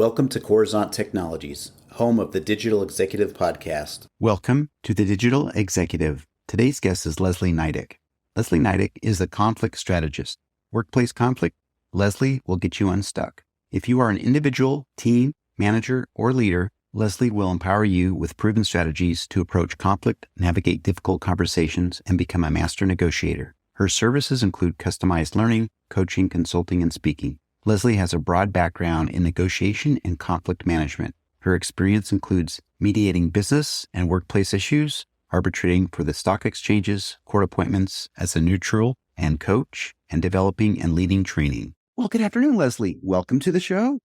Welcome to Coruzant Technologies, home of the Digital Executive Podcast. Welcome to the Digital Executive. Today's guest is Leslie Nydick. Leslie Nydick is a conflict strategist. Workplace conflict, Leslie will get you unstuck. If you are an individual, team, manager, or leader, Leslie will empower you with proven strategies to approach conflict, navigate difficult conversations, and become a master negotiator. Her services include customized learning, coaching, consulting, and speaking. Leslie has a broad background in negotiation and conflict management. Her experience includes mediating business and workplace issues, arbitrating for the stock exchanges, court appointments as a neutral and coach, and developing and leading training. Well, good afternoon, Leslie. Welcome to the show.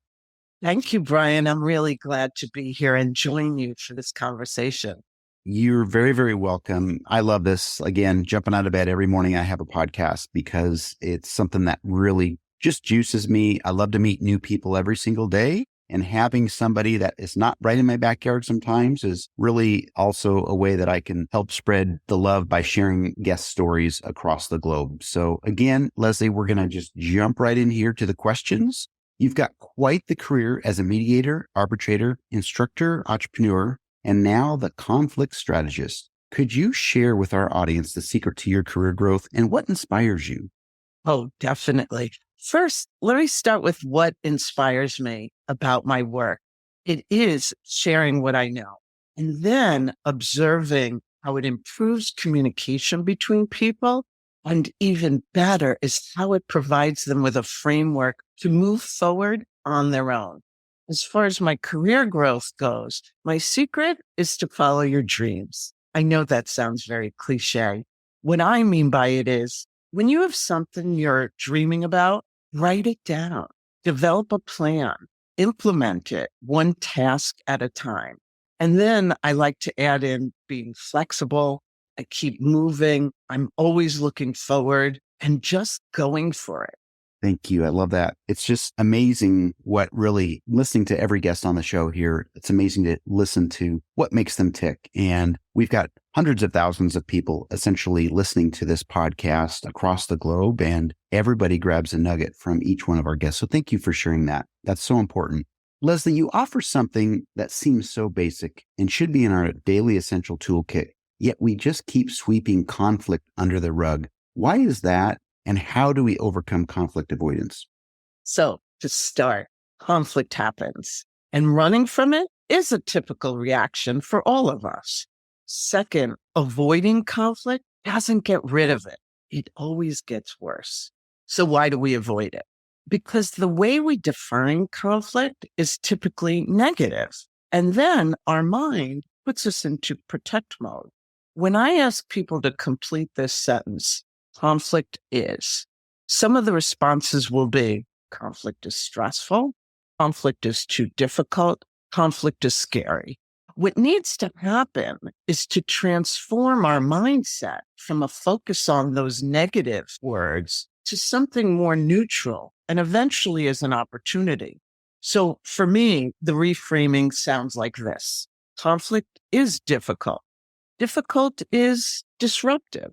Thank you, Brian. I'm really glad to be here and join you for this conversation. You're very, very welcome. I love this. Again, jumping out of bed every morning, I have a podcast because it's something that really just juices me. I love to meet new people every single day. And having somebody that is not right in my backyard sometimes is really also a way that I can help spread the love by sharing guest stories across the globe. So again, Leslie, we're going to just jump right in here to the questions. You've got quite the career as a mediator, arbitrator, instructor, entrepreneur, and now the conflict strategist. Could you share with our audience the secret to your career growth and what inspires you? Oh, definitely. First, let me start with what inspires me about my work. It is sharing what I know and then observing how it improves communication between people. And even better is how it provides them with a framework to move forward on their own. As far as my career growth goes, my secret is to follow your dreams. I know that sounds very cliche. What I mean by it is when you have something you're dreaming about, write it down, develop a plan, implement it one task at a time. And then I like to add in being flexible. I keep moving. I'm always looking forward and just going for it. Thank you. I love that. It's just amazing what really listening to every guest on the show here. It's amazing to listen to what makes them tick. And we've got hundreds of thousands of people essentially listening to this podcast across the globe, and everybody grabs a nugget from each one of our guests. So thank you for sharing that. That's so important. Leslie, you offer something that seems so basic and should be in our daily essential toolkit, yet we just keep sweeping conflict under the rug. Why is that? And how do we overcome conflict avoidance? So to start, conflict happens, and running from it is a typical reaction for all of us. Second, avoiding conflict doesn't get rid of it. It always gets worse. So why do we avoid it? Because the way we define conflict is typically negative, and then our mind puts us into protect mode. When I ask people to complete this sentence, conflict is, some of the responses will be, conflict is stressful, conflict is too difficult, conflict is scary. What needs to happen is to transform our mindset from a focus on those negative words to something more neutral and eventually as an opportunity. So for me, the reframing sounds like this. Conflict is difficult. Difficult is disruptive.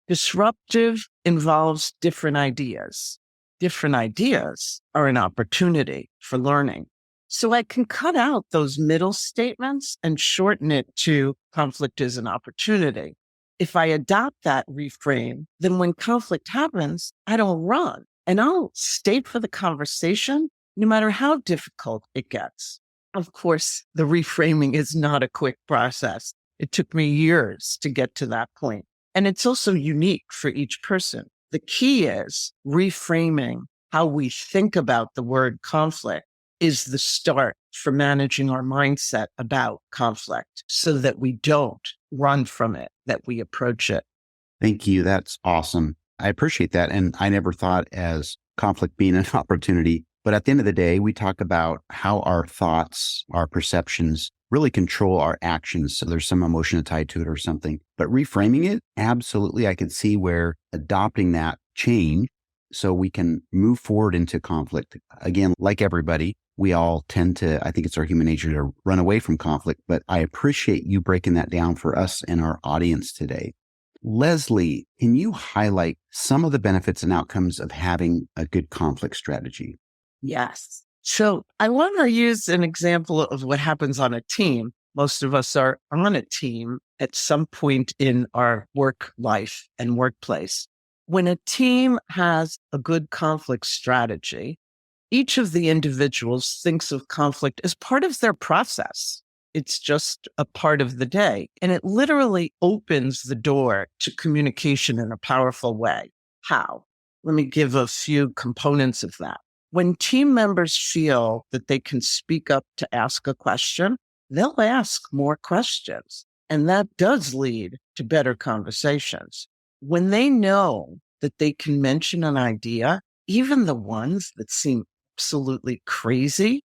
Disruptive involves different ideas. Different ideas are an opportunity for learning. So I can cut out those middle statements and shorten it to conflict is an opportunity. If I adopt that reframe, then when conflict happens, I don't run and I'll stay for the conversation no matter how difficult it gets. Of course, the reframing is not a quick process. It took me years to get to that point. And it's also unique for each person. The key is reframing how we think about the word conflict is the start for managing our mindset about conflict so that we don't run from it, that we approach it. Thank you. That's awesome. I appreciate that. And I never thought as conflict being an opportunity. But at the end of the day, we talk about how our thoughts, our perceptions really control our actions. So there's some emotion tied to it or something. But reframing it, absolutely, I could see where adopting that change so we can move forward into conflict. Again, like everybody, we all tend to, I think it's our human nature to run away from conflict, but I appreciate you breaking that down for us and our audience today. Leslie, can you highlight some of the benefits and outcomes of having a good conflict strategy? Yes. So I want to use an example of what happens on a team. Most of us are on a team at some point in our work life and workplace. When a team has a good conflict strategy, each of the individuals thinks of conflict as part of their process. It's just a part of the day. And it literally opens the door to communication in a powerful way. How? Let me give a few components of that. When team members feel that they can speak up to ask a question, they'll ask more questions. And that does lead to better conversations. When they know that they can mention an idea, even the ones that seem absolutely crazy,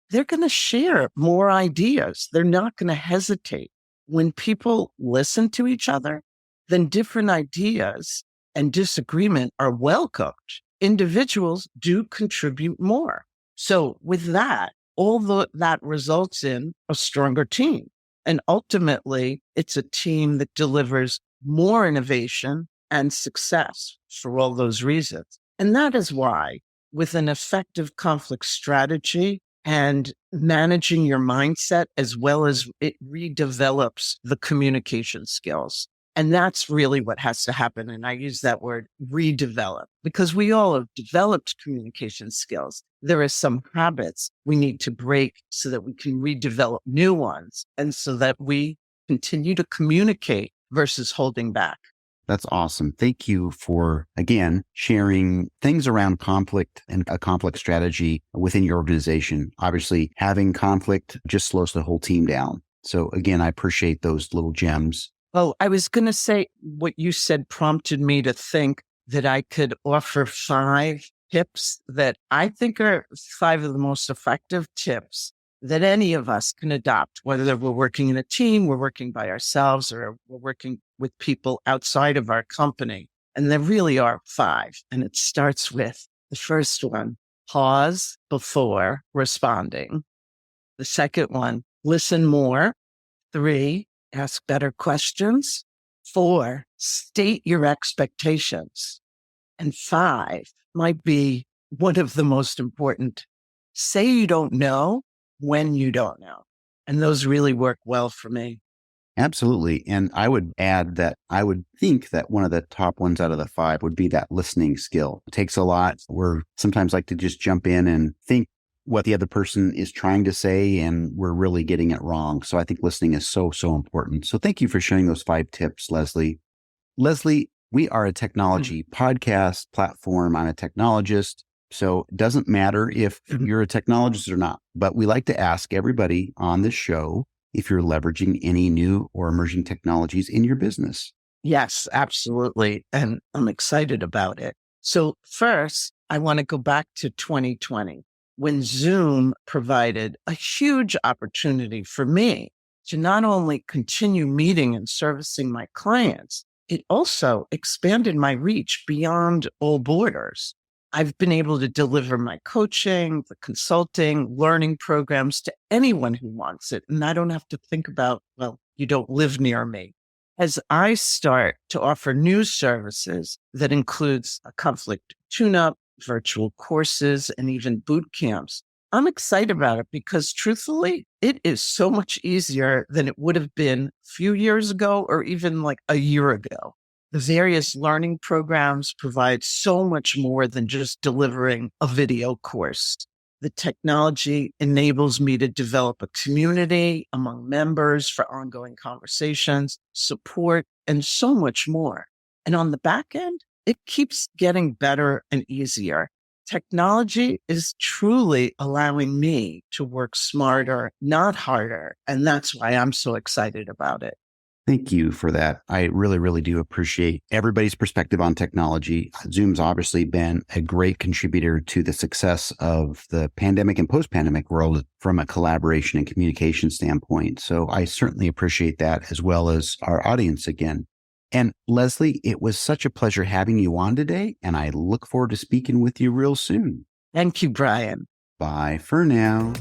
they're going to share more ideas. They're not going to hesitate. When people listen to each other, then different ideas and disagreement are welcomed. Individuals do contribute more. So with that, that results in a stronger team. And ultimately, it's a team that delivers more innovation and success for all those reasons. And that is why, with an effective conflict strategy and managing your mindset, as well as it redevelops the communication skills. And that's really what has to happen. And I use that word redevelop because we all have developed communication skills. There are some habits we need to break so that we can redevelop new ones and so that we continue to communicate versus holding back. That's awesome. Thank you for, again, sharing things around conflict and a conflict strategy within your organization. Obviously, having conflict just slows the whole team down. So again, I appreciate those little gems. Oh, I was going to say what you said prompted me to think that I could offer 5 tips that I think are 5 of the most effective tips that any of us can adopt, whether we're working in a team, we're working by ourselves, or we're working with people outside of our company. And there really are 5. And it starts with the first one, pause before responding. The second one, listen more. 3, ask better questions. 4, state your expectations. And 5 might be one of the most important. Say you don't know when you don't know. And those really work well for me. Absolutely. And I would add that I would think that one of the top ones out of the 5 would be that listening skill. It takes a lot. We're sometimes like to just jump in and think what the other person is trying to say, and we're really getting it wrong. So I think listening is so, so important. So thank you for sharing those 5 tips, Leslie. Leslie, we are a technology podcast platform. I'm a technologist. So it doesn't matter if you're a technologist or not, but we like to ask everybody on this show if you're leveraging any new or emerging technologies in your business. Yes, absolutely. And I'm excited about it. So first, I want to go back to 2020 when Zoom provided a huge opportunity for me to not only continue meeting and servicing my clients, it also expanded my reach beyond all borders. I've been able to deliver my coaching, the consulting, learning programs to anyone who wants it. And I don't have to think about, well, you don't live near me. As I start to offer new services that includes a conflict tune-up, virtual courses, and even boot camps, I'm excited about it because truthfully, it is so much easier than it would have been a few years ago or even like a year ago. The various learning programs provide so much more than just delivering a video course. The technology enables me to develop a community among members for ongoing conversations, support, and so much more. And on the back end, it keeps getting better and easier. Technology is truly allowing me to work smarter, not harder. And that's why I'm so excited about it. Thank you for that. I really, really do appreciate everybody's perspective on technology. Zoom's obviously been a great contributor to the success of the pandemic and post-pandemic world from a collaboration and communication standpoint. So I certainly appreciate that, as well as our audience again. And Leslie, it was such a pleasure having you on today, and I look forward to speaking with you real soon. Thank you, Brian. Bye for now.